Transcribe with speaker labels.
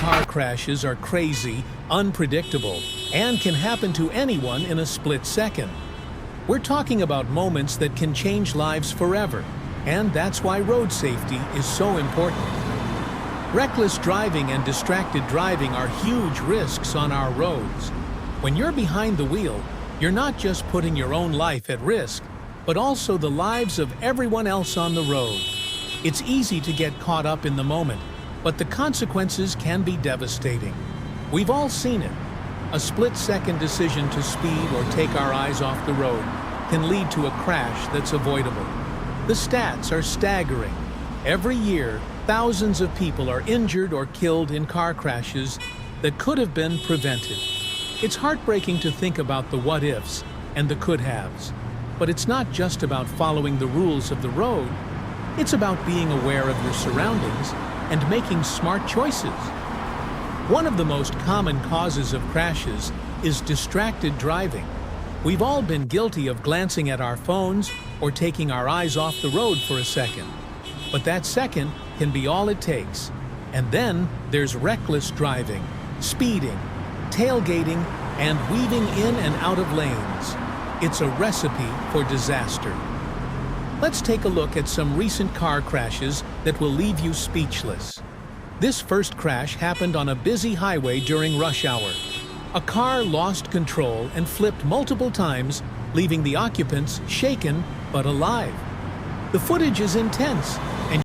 Speaker 1: car crashes are crazy, unpredictable, and can happen to anyone in a split second. We're talking about moments that can change lives forever, and that's why road safety is so important. Reckless driving and distracted driving are huge risks on our roads. When you're behind the wheel, you're not just putting your own life at risk, but also the lives of everyone else on the road. It's easy to get caught up in the moment, but the consequences can be devastating. We've all seen it. A split-second decision to speed or take our eyes off the road can lead to a crash that's avoidable. The stats are staggering. Every year, thousands of people are injured or killed in car crashes that could have been prevented. It's heartbreaking to think about the what-ifs and the could-haves. But it's not just about following the rules of the road. It's about being aware of your surroundings and making smart choices. One of the most common causes of crashes is distracted driving. We've all been guilty of glancing at our phones or taking our eyes off the road for a second. But that second can be all it takes. And then there's reckless driving, speeding, tailgating, and weaving in and out of lanes. It's a recipe for disaster. Let's take a look at some recent car crashes that will leave you speechless. This first crash happened on a busy highway during rush hour. A car lost control and flipped multiple times, leaving the occupants shaken but alive. The footage is intense,